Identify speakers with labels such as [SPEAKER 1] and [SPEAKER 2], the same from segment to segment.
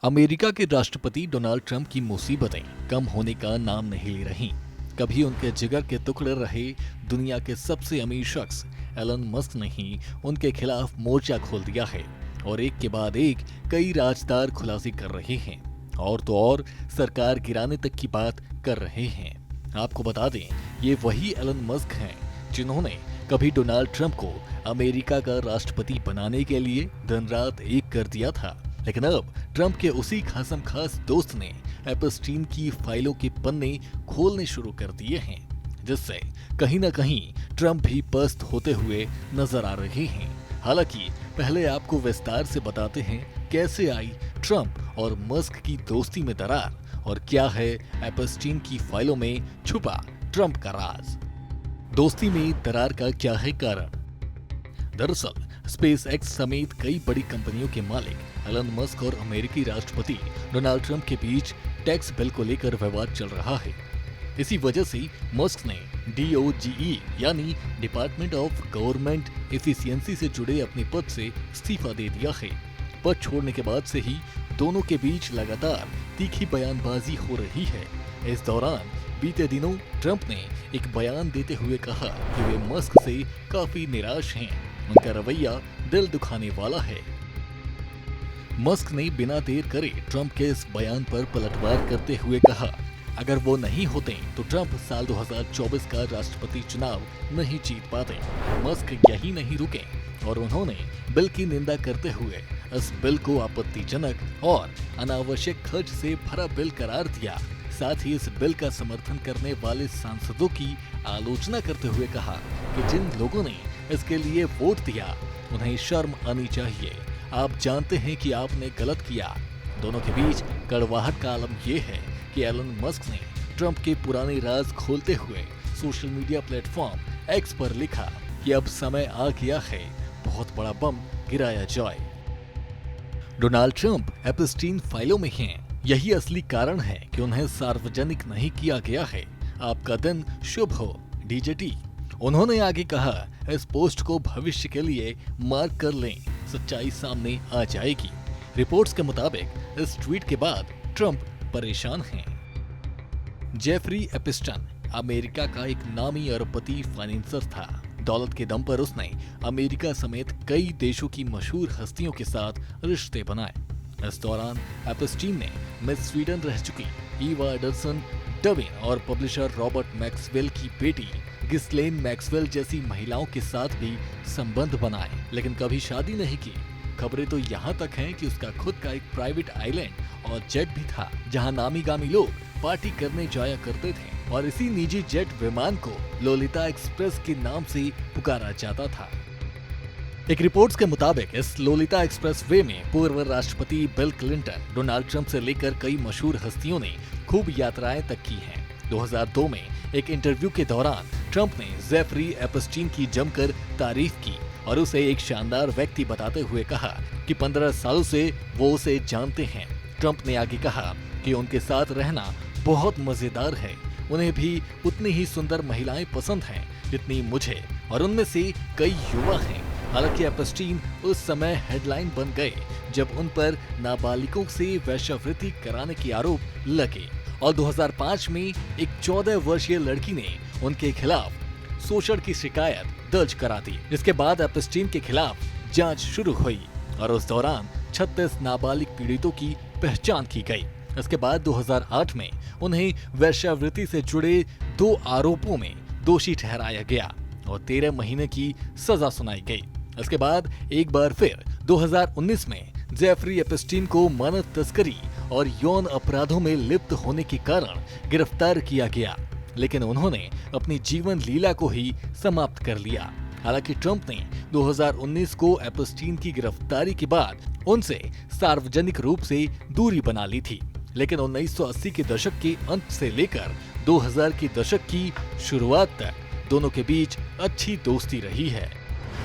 [SPEAKER 1] America के राष्ट्रपति Donald Trump की मुसीबतें कम होने का नाम नहीं ले रही। कभी उनके जिगर के टुकड़े रहे दुनिया के सबसे अमीर शख्स एलन मस्क ने ही उनके खिलाफ मोर्चा खोल दिया है और एक के बाद एक कई राजदार खुलासे कर रहे हैं और तो और सरकार गिराने तक की बात कर रहे हैं। आपको बता दें, ये वही एलन मस्क हैं जिन्होंने कभी डोनाल्ड ट्रंप को अमेरिका का राष्ट्रपति बनाने के लिए दिन रात एक कर दिया था, लेकिन अब ट्रंप के उसी खासम खास दोस्त ने एपस्टीन की फाइलों के पन्ने खोलने शुरू कर दिए हैं, जिससे कहीं ना कहीं ट्रंप भी पस्त होते हुए नजर आ रहे हैं। हालांकि पहले आपको विस्तार से बताते हैं कैसे आई ट्रंप और मस्क की दोस्ती में दरार और क्या है एपस्टीन की फाइलों में छुपा ट्रंप का राज। दोस्ती में दरार का क्या है कारण? दरअसल स्पेस एक्स समेत कई बड़ी कंपनियों के मालिक एलन मस्क और अमेरिकी राष्ट्रपति डोनाल्ड ट्रंप के बीच टैक्स बिल को लेकर विवाद चल रहा है। इसी वजह से मस्क ने DOGE यानी डिपार्टमेंट ऑफ गवर्नमेंट एफिशिएंसी से जुड़े अपने पद से इस्तीफा दे दिया है। पद छोड़ने के बाद से ही दोनों के बीच लगातार तीखी बयानबाजी हो रही है। इस दौरान बीते दिनों ट्रंप ने एक बयान देते हुए कहा कि वे मस्क से काफी निराश हैं। उनका रवैया दिल दुखाने वाला है। मस्क ने बिना देर करे ट्रंप के इस बयान पर पलटवार करते हुए कहा, अगर वो नहीं होते तो ट्रंप साल 2024 का राष्ट्रपति चुनाव नहीं जीत पाते। मस्क यही नहीं रुके और उन्होंने बिल की निंदा करते हुए इस बिल को आपत्तिजनक और अनावश्यक खर्च से भरा बिल करार दिया। साथ ही इस बिल का समर्थन करने वाले सांसदों की आलोचना करते हुए कहा कि जिन लोगों ने इसके लिए वोट दिया उन्हें शर्म आनी चाहिए। आप जानते हैं कि आपने गलत किया। दोनों के बीच कड़वाहट का आलम यह है कि एलन मस्क ने ट्रंप के पुराने राज खोलते हुए सोशल मीडिया प्लेटफॉर्म एक्स पर लिखा कि अब समय आ गया है, बहुत बड़ा बम गिराया जाए। डोनाल्ड ट्रंप एपस्टीन फाइलों में हैं। यही असली कारण है कि उन्हें सार्वजनिक नहीं किया गया है। आपका दिन शुभ हो, DJT। उन्होंने आगे कहा, इस पोस्ट को भविष्य के लिए मार्क कर लें, सच्चाई सामने आ जाएगी। रिपोर्ट्स के मुताबिक इस ट्वीट के बाद ट्रंप परेशान हैं। जेफरी एपिस्टन अमेरिका का एक नामी अरबपति फाइनेंसर था। दौलत के दम पर उसने अमेरिका समेत कई देशों की मशहूर हस्तियों के साथ रिश्ते बनाए। इस दौरान एपस्टीन ने मिस स्वीडन रह चुकी ईवा एडरसन डबिन और पब्लिशर रॉबर्ट मैक्सवेल की बेटी गिस्लेन मैक्सवेल जैसी महिलाओं के साथ भी संबंध बनाए, लेकिन कभी शादी नहीं की। खबरें तो यहाँ तक हैं कि उसका खुद का एक प्राइवेट आइलैंड और जेट भी था, जहाँ नामी गामी लोग पार्टी करने जाया करते थे और इसी निजी जेट विमान को लोलिता एक्सप्रेस के नाम से पुकारा जाता था। एक रिपोर्ट्स के मुताबिक इस लोलिता एक्सप्रेस वे में पूर्व राष्ट्रपति बिल क्लिंटन, डोनाल्ड ट्रंप से लेकर कई मशहूर हस्तियों ने खूब यात्राएं तक की हैं। 2002 में एक इंटरव्यू के दौरान ट्रंप ने जेफरी एपस्टीन की जमकर तारीफ की और उसे एक शानदार व्यक्ति बताते हुए कहा कि 15 सालों से वो उसे जानते हैं। ट्रंप ने आगे कहा कि उनके साथ रहना बहुत मजेदार है। उन्हें भी उतनी ही सुंदर महिलाएं पसंद हैं जितनी मुझे, और उनमें से कई युवा हैं। हालांकि एपस्टीन उस समय हेडलाइन बन गए जब उन पर नाबालिगों से वेश्यावृत्ति कराने के आरोप लगे और 2005 में एक 14 वर्षीय लड़की ने उनके खिलाफ शोषण की शिकायत दर्ज करा दी। इसके बाद एपस्टीन के खिलाफ जांच शुरू हुई और उस दौरान 36 नाबालिग पीड़ितों की पहचान की गई। इसके बाद 2008 में उन्हें वेश्यावृत्ति से जुड़े 2 आरोपों में दोषी ठहराया गया और 13 महीने की सजा सुनाई गई। इसके बाद एक बार फिर 2019 में जेफरी एपस्टीन को मानव तस्करी और यौन अपराधों में लिप्त होने के कारण गिरफ्तार किया गया, लेकिन उन्होंने अपनी जीवन लीला को ही समाप्त कर लिया। हालांकि ट्रंप ने 2019 को एपस्टीन की गिरफ्तारी के बाद उनसे सार्वजनिक रूप से दूरी बना ली थी, लेकिन 1980 के दशक के अंत से लेकर 2000 के दशक की शुरुआत तक दोनों के बीच अच्छी दोस्ती रही है।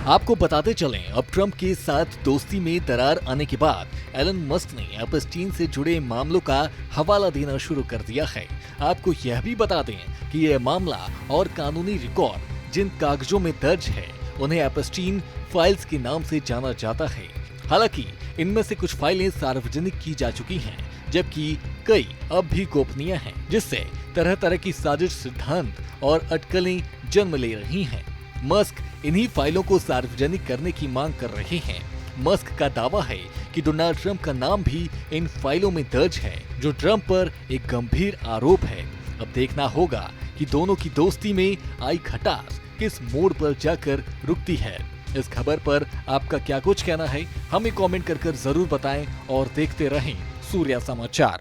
[SPEAKER 1] आपको बताते चलें, अब ट्रंप के साथ दोस्ती में दरार आने के बाद एलन मस्क ने एपस्टीन से जुड़े मामलों का हवाला देना शुरू कर दिया है। आपको यह भी बता दें कि यह मामला और कानूनी रिकॉर्ड जिन कागजों में दर्ज है उन्हें एपस्टीन फाइल्स के नाम से जाना जाता है। हालांकि इनमें से कुछ फाइलें सार्वजनिक की जा चुकी हैं, जबकि कई अब भी गोपनीय हैं, जिससे तरह तरह की साजिश, सिद्धांत और अटकलें जन्म ले रही हैं। मस्क इन्हीं फाइलों को सार्वजनिक करने की मांग कर रहे हैं। मस्क का दावा है कि डोनाल्ड ट्रंप का नाम भी इन फाइलों में दर्ज है, जो ट्रंप पर एक गंभीर आरोप है। अब देखना होगा कि दोनों की दोस्ती में आई खटास किस मोड़ पर जाकर रुकती है। इस खबर पर आपका क्या कुछ कहना है, हमें कमेंट कर जरूर बताएं और देखते रहें सूर्या समाचार।